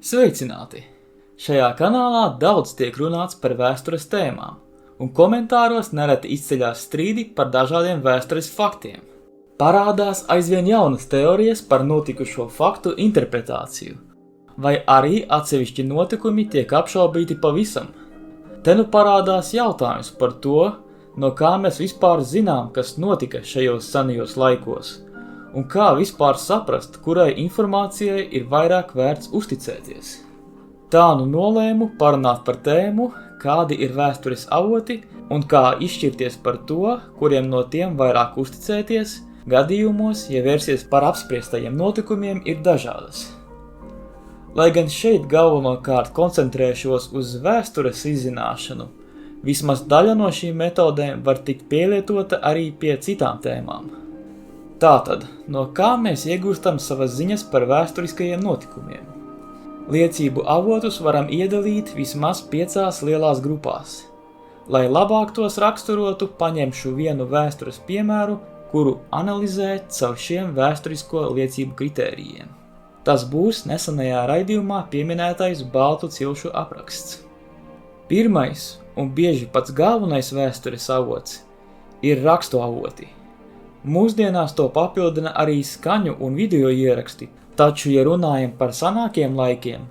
Sveicināti! Šajā kanālā daudz tiek runāts par vēstures tēmām, un komentāros nereti izceļās strīdi par dažādiem vēstures faktiem. Parādās aizvien jaunas teorijas par notikušo faktu interpretāciju, vai arī atsevišķi notikumi tiek apšaubīti pavisam. Te nu parādās jautājums par to, no kā mēs vispār zinām, kas notika šajos senajos laikos, un kā vispār saprast, kurai informācijai ir vairāk vērts uzticēties. Tā nu nolēmu parunāt par tēmu, kādi ir vēstures avoti un kā izšķirties par to, kuriem no tiem vairāk uzticēties, gadījumos, ja versijas par apspriestajiem notikumiem ir dažādas. Lai gan šeit galvenokārt koncentrēšos uz vēstures izzināšanu, vismaz daļa no šīm metodēm var tikt pielietota arī pie citām tēmām. Tātad, no kā mēs iegūstam savas ziņas par vēsturiskajiem notikumiem? Liecību avotus varam iedalīt vismaz 5 lielās grupās. Lai labāk tos raksturotu, paņemšu vienu vēstures piemēru, kuru analizēt caur šiem vēsturisko liecību kritērijiem. Tas būs nesenajā raidījumā pieminētais baltu cilšu apraksts. Pirmais un bieži pats galvenais vēstures avots ir rakstu avoti. Mūsdienās to papildina arī skaņu un video ieraksti, taču, ja runājam par senākiem laikiem,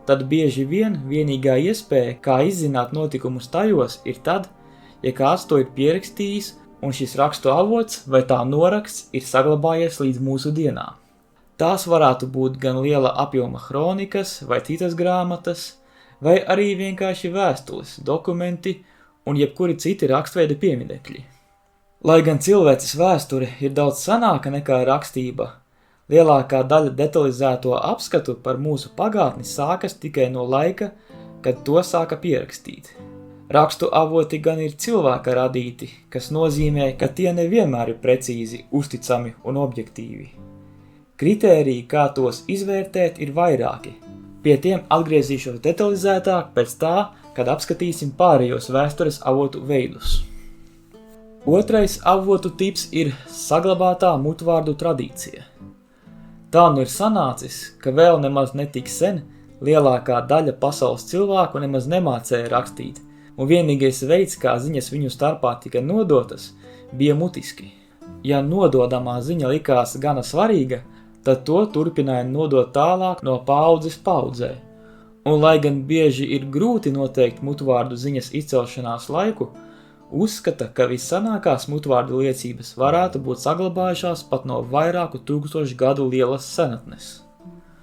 tad bieži vien vienīgā iespēja, kā izzināt notikumus tajos, ir tad, ja kāds to ir pierakstījis un šis rakstu avots vai tā noraksts ir saglabājies līdz mūsu dienām. Tās varētu būt gan liela apjoma kronikas vai citas grāmatas, vai arī vienkārši vēstules, dokumenti un jebkuri citi rakstveida pieminekļi. Lai gan cilvēces vēsture ir daudz senāka nekā rakstība, lielākā daļa detalizēto apskatu par mūsu pagātni sākas tikai no laika, kad to sāka pierakstīt. Rakstu avoti gan ir cilvēka radīti, kas nozīmē, ka tie nevienmēr ir precīzi, uzticami un objektīvi. Kritēriji, kā tos izvērtēt, ir vairāki. Pie tiem atgriezīšos detalizētāk pēc tā, kad apskatīsim pārējos vēstures avotu veidus. Otrais avotu tips ir saglabātā mutvārdu tradīcija. Tā nu ir sanācis, ka vēl nemaz netik sen lielākā daļa pasaules cilvēku nemaz nemācēja rakstīt, un vienīgais veids, kā ziņas viņu starpā tika nodotas, bija mutiski. Ja nododamā ziņa likās gana svarīga, tad to turpināja nodot tālāk no paaudzes paaudzē. Un lai gan bieži ir grūti noteikt mutvārdu ziņas izcelšanās laiku, uzskata, ka vissenākās mutvārdu liecības varētu būt saglabājušās pat no vairāku tūkstošu gadu lielas senatnes.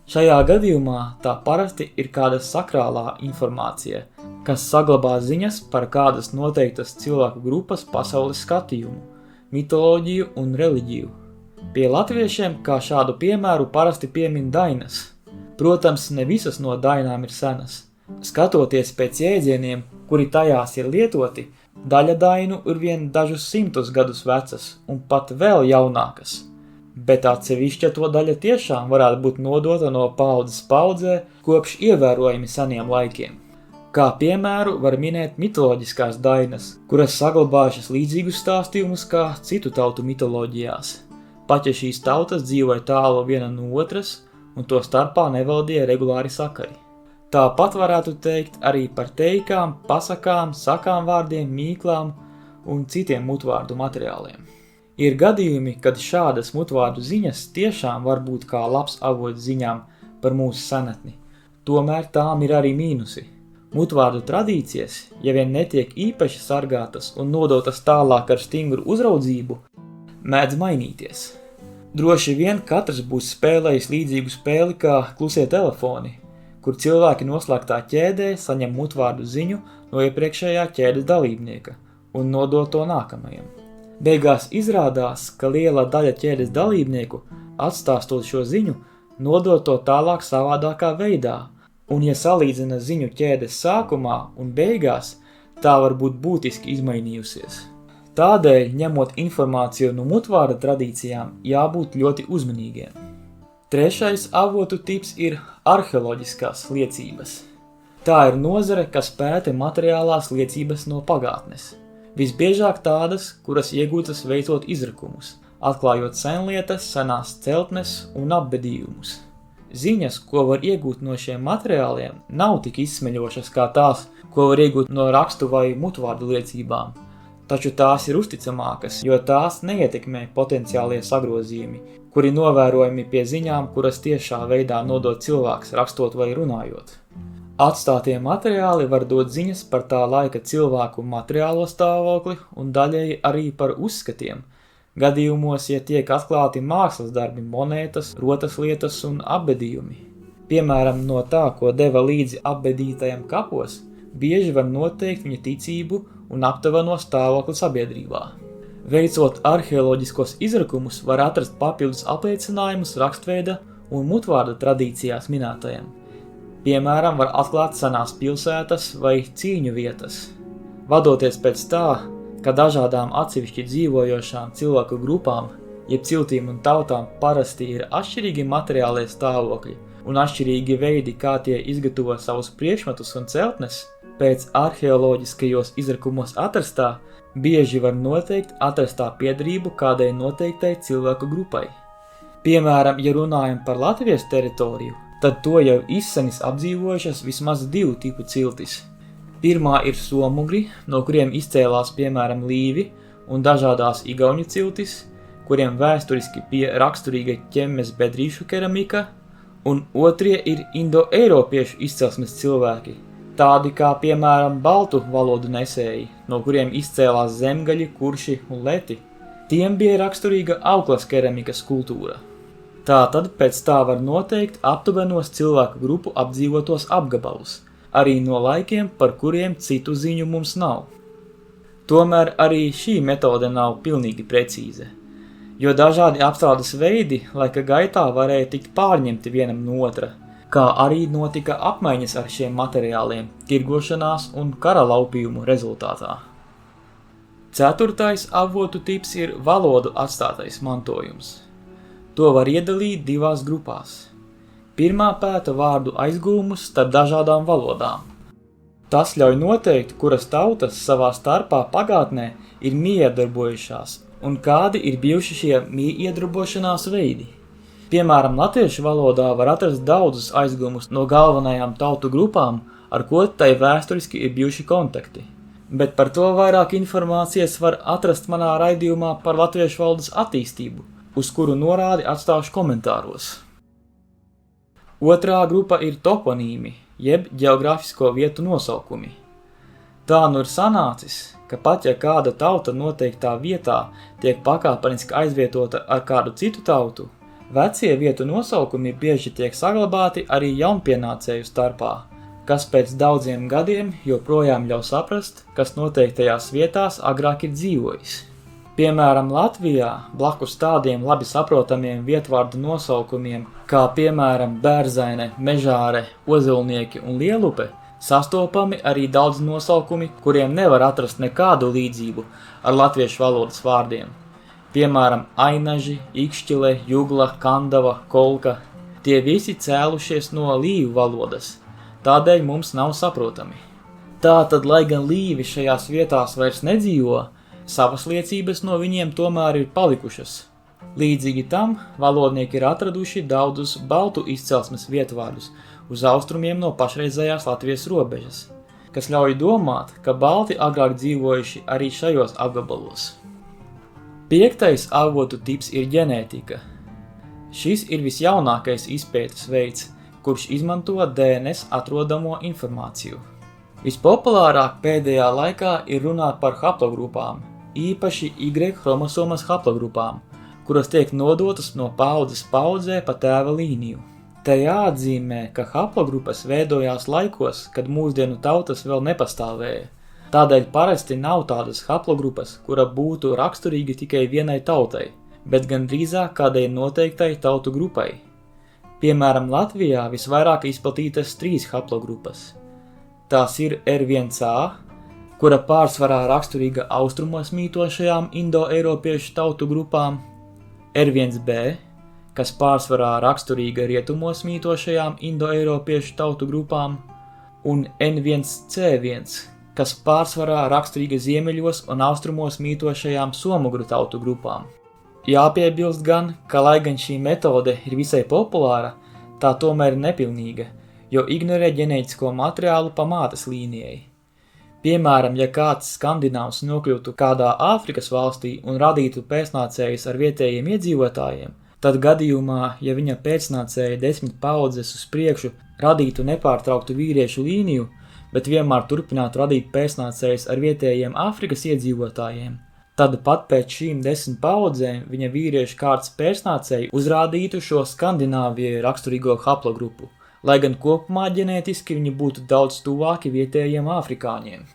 Šajā gadījumā tā parasti ir kāda sakrālā informācija, kas saglabā ziņas par kādas noteiktas cilvēku grupas pasaules skatījumu, mitoloģiju un reliģiju. Pie latviešiem kā šādu piemēru parasti piemin dainas. Protams, ne visas no dainām ir senas. Skatoties pēc jēdzieniem, kuri tajās ir lietoti, daļa dainu ir vien dažus 100 gadus vecas un pat vēl jaunākas, bet atsevišķa to daļa tiešām varētu būt nodota no paaudzes paaudzē kopš ievērojami seniem laikiem. Kā piemēru var minēt mitoloģiskās dainas, kuras saglabājušas līdzīgus stāstījumus kā citu tautu mitoloģijās. Pat ja šīs tautas dzīvoja tālu viena no otras un to starpā nevaldīja regulāri sakari. Tāpat varētu teikt arī par teikām, pasakām, sakām vārdiem, mīklām un citiem mutvārdu materiāliem. Ir gadījumi, kad šādas mutvārdu ziņas tiešām var būt kā labs avots ziņām par mūsu senatni. Tomēr tām ir arī mīnusi. Mutvārdu tradīcijas, ja vien netiek īpaši sargātas un nodotas tālāk ar stingru uzraudzību, mēdz mainīties. Droši vien katrs būs spēlējis līdzīgu spēli kā klusie telefoni, kur cilvēki noslēgtā ķēdē saņem mutvārdu ziņu no iepriekšējā ķēdes dalībnieka un nodod to nākamajam. Beigās izrādās, ka liela daļa ķēdes dalībnieku, atstāstot šo ziņu, nodod to tālāk savādākā veidā, un ja salīdzina ziņu ķēdes sākumā un beigās, tā var būt būtiski izmainījusies. Tādēļ, ņemot informāciju no mutvārda tradīcijām, jābūt ļoti uzmanīgiem. Trešais avotu tips ir arheoloģiskās liecības. Tā ir nozare, kas pēta materiālās liecības no pagātnes. Visbiežāk tādas, kuras iegūtas veicot izrakumus, atklājot senlietas, senās celtnes un apbedījumus. ziņas, ko var iegūt no šiem materiāliem, nav tik izsmeļošas kā tās, ko var iegūt no rakstu vai mutvārdu liecībām. Taču tās ir uzticamākas, jo tās neietekmē potenciālie sagrozījumi, kuri novērojami pie ziņām, kuras tiešā veidā nodod cilvēks rakstot vai runājot. Atstātie materiāli var dot ziņas par tā laika cilvēku materiālo stāvokli un daļēji arī par uzskatiem, gadījumos, ja tiek atklāti mākslas darbi, monētas, rotas lietas un apbedījumi. Piemēram, no tā, ko deva līdzi apbedītajam kapos, bieži var noteikt viņa ticību un aptuveno stāvokli sabiedrībā. Veicot arheoloģiskos izrakumus, var atrast papildus apliecinājumus rakstveida un mutvārda tradīcijās minētajiem. Piemēram, var atklāt senās pilsētas vai cīņu vietas. Vadoties pēc tā, ka dažādām atsevišķi dzīvojošām cilvēku grupām, jeb ciltīm un tautām parasti ir atšķirīgi materiālie stāvokļi un atšķirīgi veidi, kā tie izgatavo savus priekšmetus un celtnes, pēc arheoloģiskajos izrakumos atrastā bieži var noteikt atrastā piederību kādai noteiktai cilvēku grupai. Piemēram, ja runājam par Latvijas teritoriju, tad to jau izsenis apdzīvojušas vismaz 2 tipu ciltis. Pirmā ir somugri, no kuriem izcēlās piemēram līvi un dažādās igauņu ciltis, kuriem vēsturiski pie raksturīga ķemmes bedrīšu keramika, un otrie ir indo-eiropiešu izcelsmes cilvēki, tādi kā piemēram baltu valodu nesēji, no kuriem izcēlās zemgaļi, kurši un leti. Tiem bija raksturīga auklas keramikas kultūra. Tātad pēc tā var noteikt aptuvenos cilvēku grupu apdzīvotos apgabalus, arī no laikiem, par kuriem citu ziņu mums nav. Tomēr arī šī metode nav pilnīgi precīze, jo dažādi apstrādes veidi laika gaitā varēja tikt pārņemti vienam no otra, kā arī notika apmaiņas ar šiem materiāliem, tirgošanās un kara laupījumu rezultātā. 4. avotu tips ir valodu atstātais mantojums. To var iedalīt 2 grupās. Pirmā pēta vārdu aizgūmus starp dažādām valodām. Tas ļauj noteikt, kuras tautas savā starpā pagātnē ir miedarbojušās un kādi ir bijuši šie miedarbošanās veidi. Piemēram, latviešu valodā var atrast daudzus aizgūmus no galvenajām tautu grupām, ar ko tai vēsturiski ir bijuši kontakti. Bet par to vairāk informācijas var atrast manā raidījumā par latviešu valodas attīstību, uz kuru norādi atstāšu komentāros. Otrā grupa ir toponīmi, jeb geogrāfisko vietu nosaukumi. Tā nu ir sanācis, ka pat ja kāda tauta noteiktā vietā tiek pakāpeniski aizvietota ar kādu citu tautu, vecie vietu nosaukumi bieži tiek saglabāti arī jaunpienācēju starpā, kas pēc daudziem gadiem joprojām ļauj saprast, kas noteiktajās vietās agrāk ir dzīvojis. Piemēram, Latvijā blakus tādiem labi saprotamiem vietvārdu nosaukumiem, kā piemēram Bērzaine, Mežāre, Ozolnieki un Lielupe, sastopami arī daudz nosaukumi, kuriem nevar atrast nekādu līdzību ar latviešu valodas vārdiem. Piemēram, Ainaži, Ikšķile, Jugla, Kandava, Kolka. Tie visi cēlušies no līvu valodas, tādēļ mums nav saprotami. Tātad, lai gan līvi šajās vietās vairs nedzīvo, savas liecības no viņiem tomēr ir palikušas. Līdzīgi tam, valodnieki ir atraduši daudzus baltu izcelsmes vietvārdus uz austrumiem no pašreizējās Latvijas robežas, kas ļauj domāt, ka balti agrāk dzīvojuši arī šajos apgabalos. 5. avotu tips ir ģenētika. Šis ir visjaunākais izpētes veids, kurš izmanto DNS atrodamo informāciju. Vispopulārāk pēdējā laikā ir runāt par haplogrupām, īpaši Y chromosomas haplogrupām, kuras tiek nodotas no paaudzes paaudzē pa tēva līniju. Te jāatzīmē, ka haplogrupas veidojās laikos, kad mūsdienu tautas vēl nepastāvēja. Tādēļ parasti nav tādas haplogrupas, kura būtu raksturīga tikai vienai tautai, bet gan drīzāk kādai noteiktai tautu grupai. Piemēram, Latvijā visvairāk izplatītas 3 haplogrupas. Tās ir R1A, kura pārsvarā raksturīga austrumos mītošajām indo-eiropiešu tautu grupām, R1B, kas pārsvarā raksturīga rietumos mītošajām indo-eiropiešu tautu grupām, un N1C1, kas pārsvarā raksturīga ziemeļos un austrumos mītošajām somugru tautu grupām. Jāpiebilst gan, ka lai gan šī metode ir visai populāra, tā tomēr ir nepilnīga, jo ignorē ģenētisko materiālu pa mātes līnijai. Piemēram, ja kāds skandināvs nokļūtu kādā Āfrikas valstī un radītu pēcnācējus ar vietējiem iedzīvotājiem, tad gadījumā, ja viņa pēcnācēji 10 paudzes uz priekšu radītu nepārtrauktu vīriešu līniju, bet vienmēr turpinātu radīt pēcnācējus ar vietējiem Āfrikas iedzīvotājiem, tad pat pēc šīm 10 paudzēm viņa vīriešu kārtas pēcnācēji uzrādītu šo Skandināvijai raksturīgo haplogrupu, lai gan kopumā ģenētiski viņi būtu daudz tuvāki vietējiem afrikāņiem.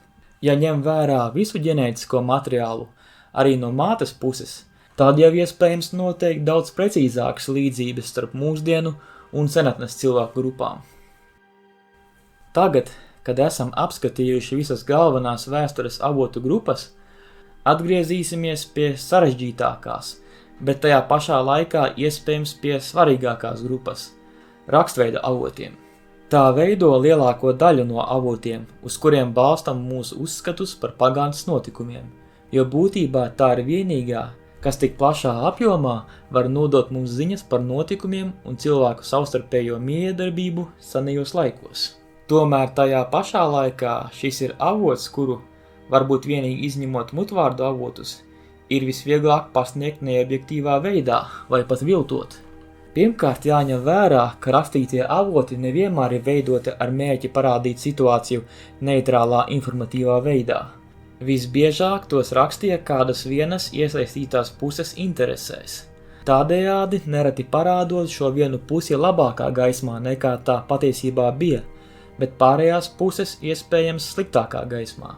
Ja ņem vērā visu ģenētisko materiālu, arī no mātes puses, tad jau iespējams noteikt daudz precīzākas līdzības starp mūsdienu un senatnes cilvēku grupām. Tagad, kad esam apskatījuši visas galvenās vēstures avotu grupas, atgriezīsimies pie sarežģītākās, bet tajā pašā laikā iespējams pie svarīgākās grupas – rakstveida avotiem. Tā veido lielāko daļu no avotiem, uz kuriem balstam mūsu uzskatus par pagātnes notikumiem, jo būtībā tā ir vienīgā, kas tik plašā apjomā var nodot mums ziņas par notikumiem un cilvēku savstarpējo miedarbību senajos laikos. Tomēr tajā pašā laikā šis ir avots, kuru, varbūt vienīgi izņemot mutvārdu avotus, ir visvieglāk pasniegt neobjektīvā veidā vai pat viltot. Pirmkārt jāņem vērā, ka rakstītie avoti nevienmēr ir veidoti ar mērķi parādīt situāciju neitrālā informatīvā veidā. Visbiežāk tos rakstīja kādas vienas iesaistītās puses interesēs. Tādējādi nereti parādot šo vienu pusi labākā gaismā nekā tā patiesībā bija, bet pārējās puses iespējams sliktākā gaismā.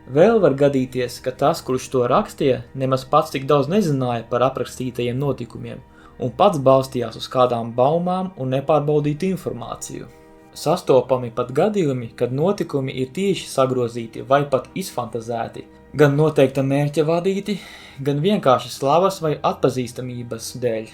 Vēl var gadīties, ka tas, kurš to rakstīja, nemaz pats tik daudz nezināja par aprakstītajiem notikumiem, un pats balstījās uz kādām baumām un nepārbaudītu informāciju. Sastopami pat gadījumi, kad notikumi ir tieši sagrozīti vai pat izfantazēti, gan noteikta mērķa vadīti, gan vienkārši slavas vai atpazīstamības dēļ.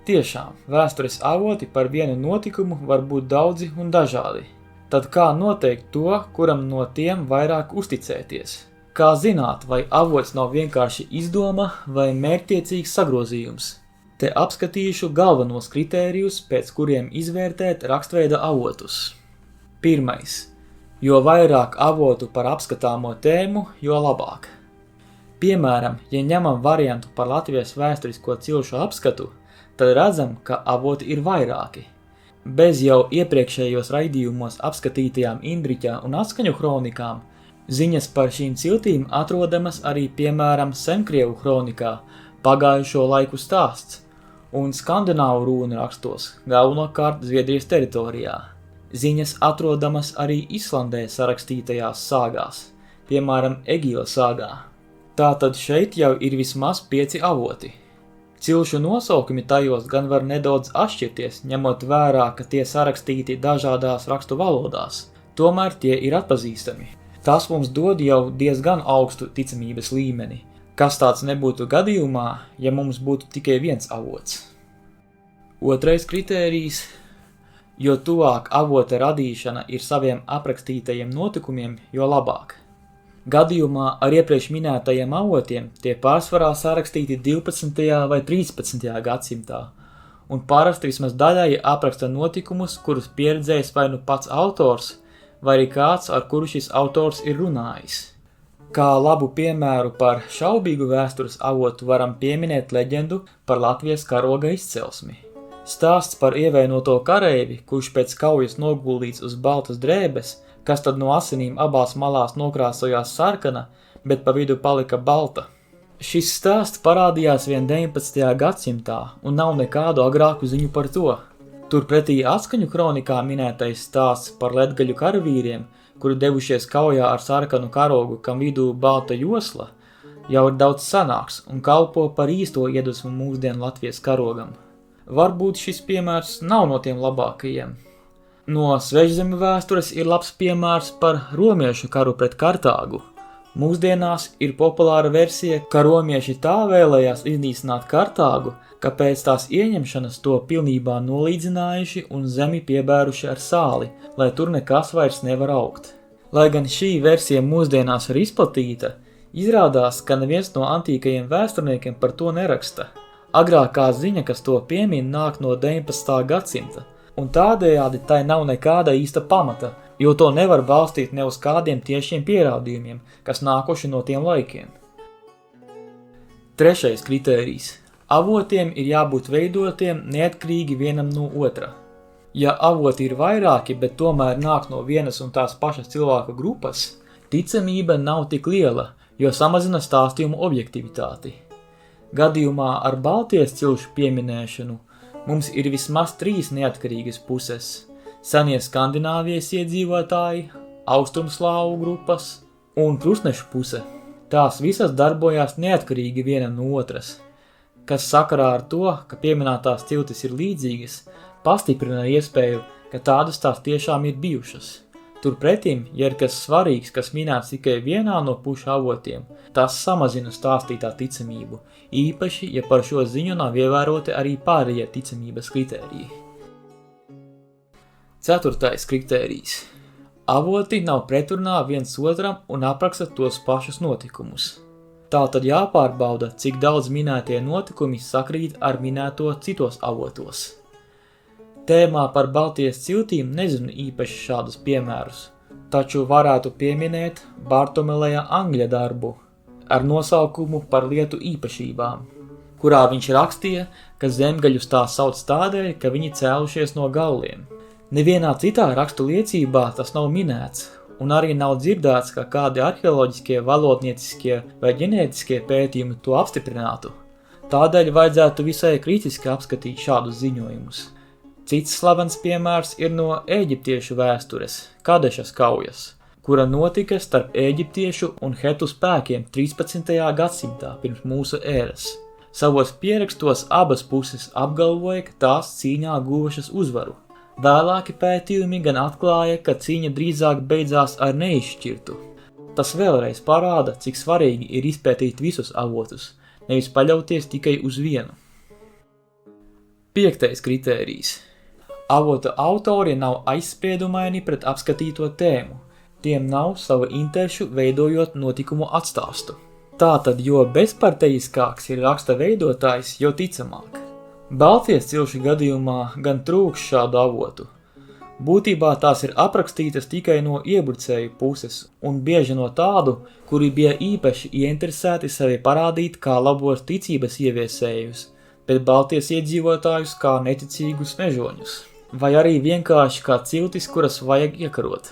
Tiešām, vēstures avoti par vienu notikumu var būt daudzi un dažādi. Tad kā noteikt to, kuram no tiem vairāk uzticēties? Kā zināt, vai avots nav vienkārši izdoma vai mērķtiecīgs sagrozījums? Te apskatīšu galvenos kritērijus, pēc kuriem izvērtēt rakstveida avotus. Pirmais. Jo vairāk avotu par apskatāmo tēmu, jo labāk. Piemēram, ja ņemam variantu par Latvijas vēsturisko cilšu apskatu, tad redzam, ka avoti ir vairāki. Bez jau iepriekšējos raidījumos apskatītajām Indriķa un Atskaņu kronikām, ziņas par šīm ciltīm atrodamas arī, piemēram, Senkrievu kronikā, pagājušo laiku stāsts, un skandināvu rūnu rakstos, galvenokārt Zviedrijas teritorijā. Ziņas atrodamas arī Islandē sarakstītajās sāgās, piemēram, Egīla sāgā. Tātad šeit jau ir vismaz 5 avoti. Cilšu nosaukumi tajos gan var nedaudz atšķirties, ņemot vērā, ka tie sarakstīti dažādās rakstu valodās, tomēr tie ir atpazīstami. Tas mums dod jau diezgan augstu ticamības līmeni, kas tāds nebūtu gadījumā, ja mums būtu tikai viens avots. Otrais kritērijs, jo tuvāk avota radīšana ir saviem aprakstītajiem notikumiem, jo labāk. Gadījumā ar iepriekš minētajiem avotiem tie pārsvarā sarakstīti 12. vai 13. gadsimtā, un parasti vismaz daļai apraksta notikumus, kurus pieredzējis vai nu pats autors, vai arī kāds, ar kuru šis autors ir runājis. Kā labu piemēru par šaubīgu vēstures avotu varam pieminēt leģendu par Latvijas karoga izcelsmi. Stāsts par ievainoto kareivi, kurš pēc kaujas noguldīts uz baltas drēbes, kas tad no asinīm abās malās nokrāsojās sarkana, bet pa vidu palika balta. Šis stāsts parādījās vien 19. gadsimtā un nav nekādu agrāku ziņu par to. Turpretī Atskaņu kronikā minētais stāsts par ledgaļu karavīriem, kuri devušies kaujā ar sarkanu karogu, kam vidū balta josla, jau ir daudz sanāks un kalpo par īsto iedvesmu mūsdienu Latvijas karogam. Varbūt šis piemērs nav no tiem labākajiem. No svešzemju vēstures ir labs piemērs par romiešu karu pret Kartāgu. Mūsdienās ir populāra versija, ka romieši tā vēlējās iznīcināt Kartāgu, ka pēc tās ieņemšanas to pilnībā nolīdzinājuši un zemi piebēruši ar sāli, lai tur nekas vairs nevar augt. Lai gan šī versija mūsdienās ir izplatīta, izrādās, ka neviens no antīkajiem vēsturniekiem par to neraksta. Agrākā ziņa, kas to piemin, nāk no 19. gadsimta, un tādējādi tai nav nekāda īsta pamata, jo to nevar balstīt ne uz kādiem tiešiem pierādījumiem, kas nākuši no tiem laikiem. Trešais kritērijs. Avotiem ir jābūt veidotiem neatkarīgi vienam no otra. Ja avoti ir vairāki, bet tomēr nāk no vienas un tās pašas cilvēku grupas, ticamība nav tik liela, jo samazina stāstījumu objektivitāti. Gadījumā ar Baltijas cilšu pieminēšanu mums ir vismaz 3 neatkarīgas puses – senie Skandināvijas iedzīvotāji, austrumslāvu grupas un krustnešu puse. Tās visas darbojās neatkarīgi viena no otras, kas sakarā ar to, ka pieminētās ciltis ir līdzīgas, pastiprina iespēju, ka tādas tās tiešām ir bijušas. Turpretim, ja ir kas svarīgs, kas minēts tikai vienā no pušu avotiem, tas samazina stāstītā ticamību, īpaši, ja par šo ziņu nav ievēroti arī pārējie ticamības kritēriji. 4. kritērijs. Avoti nav pretrunā viens otram un apraksta tos pašus notikumus. Tā tad jāpārbauda, cik daudz minētie notikumi sakrīt ar minēto citos avotos. Tēmā par Baltijas ciltīm nezinu īpaši šādus piemērus, taču varētu pieminēt Bartomeleja Angļa darbu ar nosaukumu par lietu īpašībām, kurā viņš rakstīja, ka zemgaļus tā sauc tādēļ, ka viņi cēlušies no galliem. Nevienā citā rakstu liecībā tas nav minēts, un arī nav dzirdēts, ka kādi arheoloģiskie, valodnieciskie vai ģenētiskie pētījumi to apstiprinātu. Tādēļ vajadzētu visai kritiski apskatīt šādus ziņojumus. Cits slavens piemērs ir no eģiptiešu vēstures, Kadešas kaujas, kura notika starp eģiptiešu un hetu spēkiem 13. gadsimtā pirms mūsu ēras. Savos pierakstos abas puses apgalvoja, ka tās cīņā guvušas uzvaru. Vēlāki pētījumi gan atklāja, ka cīņa drīzāk beidzās ar neizšķirtu. Tas vēlreiz parāda, cik svarīgi ir izpētīt visus avotus, nevis paļauties tikai uz vienu. 5. kritērijs. Avota autori nav aizspriedumaini pret apskatīto tēmu. Tiem nav sava interešu veidojot notikumu atstāstu. Tātad, jo bezparteiskāks ir raksta veidotājs, jo ticamāk. Baltijas cilšu gadījumā gan trūks šādu avotu. Būtībā tās ir aprakstītas tikai no iebrucēju puses un bieži no tādu, kuri bija īpaši ieinteresēti sevi parādīt kā labos ticības ieviesējus, bet Baltijas iedzīvotājus kā neticīgus mežoņus, vai arī vienkārši kā ciltis, kuras vajag iekarot.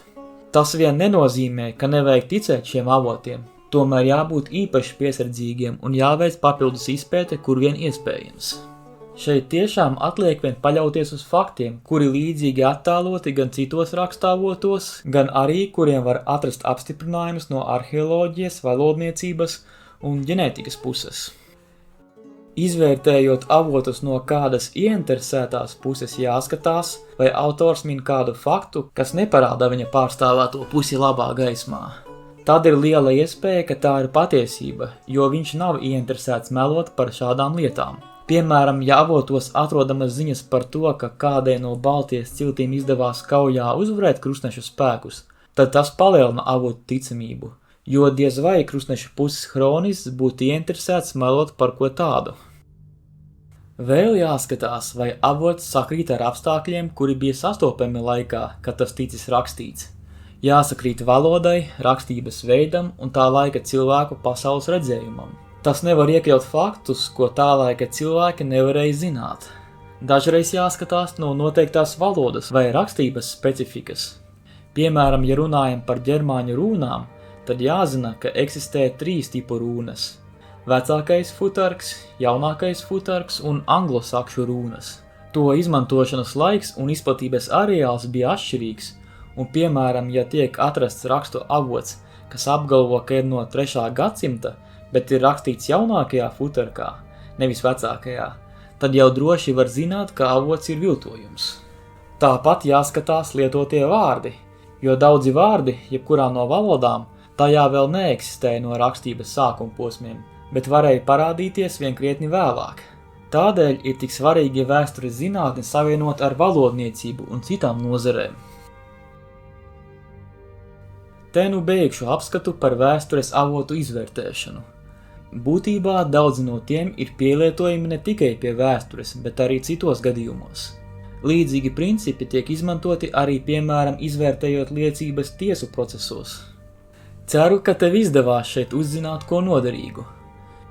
Tas vien nenozīmē, ka nevajag ticēt šiem avotiem, tomēr jābūt īpaši piesardzīgiem un jāveic papildus izpēte, kur vien iespējams. Šeit tiešām atliek vien paļauties uz faktiem, kuri līdzīgi attēloti gan citos rakstavotos, gan arī, kuriem var atrast apstiprinājumus no arheoloģijas, valodniecības un ģenētikas puses. Izvērtējot avotus no kādas ieinteresētās puses jāskatās, vai autors min kādu faktu, kas neparāda viņa pārstāvēto pusi labā gaismā. Tad ir liela iespēja, ka tā ir patiesība, jo viņš nav ieinteresēts melot par šādām lietām. Piemēram, ja avotos atrodamas ziņas par to, ka kādai no Baltijas ciltīm izdevās kaujā uzvarēt krustnešu spēkus, tad tas palielina avotu ticamību, jo diez vai krustnešu puses hronists būtu ieinteresēts melot par ko tādu. Vēl jāskatās, vai avots sakrīt ar apstākļiem, kuri bija sastopami laikā, kad tas ticis rakstīts. Jāsakrīt valodai, rakstības veidam un tā laika cilvēku pasaules redzējumam. Tas nevar iekļaut faktus, ko tā laika cilvēki nevarēja zināt. Dažreiz jāskatās no noteiktās valodas vai rakstības specifikas. Piemēram, ja runājam par ģermāņu rūnām, tad jāzina, ka eksistē 3 tipu rūnas – vecākais futarks, jaunākais futarks un anglosakšu rūnas. To izmantošanas laiks un izplatības areāls bija atšķirīgs, un piemēram, ja tiek atrasts rakstu avots, kas apgalvo, ka ir no 3. gadsimta, bet ir rakstīts jaunākajā futarkā, nevis vecākajā, tad jau droši var zināt, ka avots ir viltojums. Tāpat jāskatās lietotie vārdi, jo daudzi vārdi, jebkurā no valodām, tajā vēl neeksistēja no rakstības sākuma posmiem, bet varēja parādīties vien krietni vēlāk. Tādēļ ir tik svarīgi vēstures zinātni savienot ar valodniecību un citām nozarēm. Te nu beigšu apskatu par vēstures avotu izvērtēšanu. Būtībā daudzi no tiem ir pielietojami ne tikai pie vēstures, bet arī citos gadījumos. Līdzīgi principi tiek izmantoti arī, piemēram, izvērtējot liecības tiesu procesos. Ceru, ka tev izdevās šeit uzzināt ko noderīgu.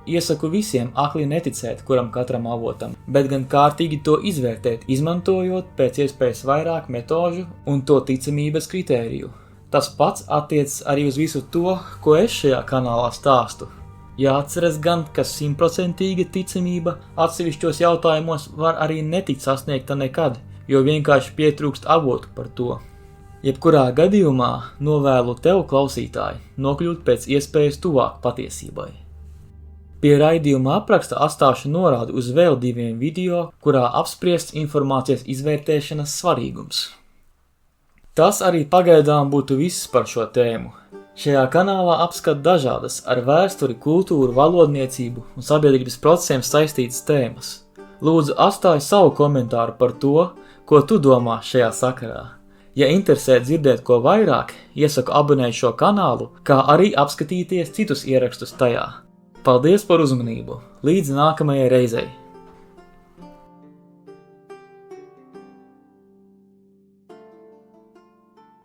Iesaku visiem akli neticēt kuram katram avotam, bet gan kārtīgi to izvērtēt, izmantojot pēc iespējas vairāk metožu un to ticamības kritēriju. Tas pats attiecas arī uz visu to, ko es šajā kanālā stāstu. Jāatceras gan, ka 100% ticamība atsevišķos jautājumos var arī netikt sasniegta nekad, jo vienkārši pietrūkst avotu par to. Jebkurā gadījumā novēlu tev, klausītāji, nokļūt pēc iespējas tuvāk patiesībai. Pie raidījuma apraksta atstāšu norādi uz vēl 2 video, kurā apspriests informācijas izvērtēšanas svarīgums. Tas arī pagaidām būtu viss par šo tēmu. Šajā kanālā apskat dažādas ar vēsturi, kultūru, valodniecību un sabiedrības procesiem saistītas tēmas. Lūdzu, atstāj savu komentāru par to, ko tu domā šajā sakarā. Ja interesē dzirdēt ko vairāk, iesaku abonēt šo kanālu, kā arī apskatīties citus ierakstus tajā. Paldies par uzmanību! Līdz nākamajai reizei!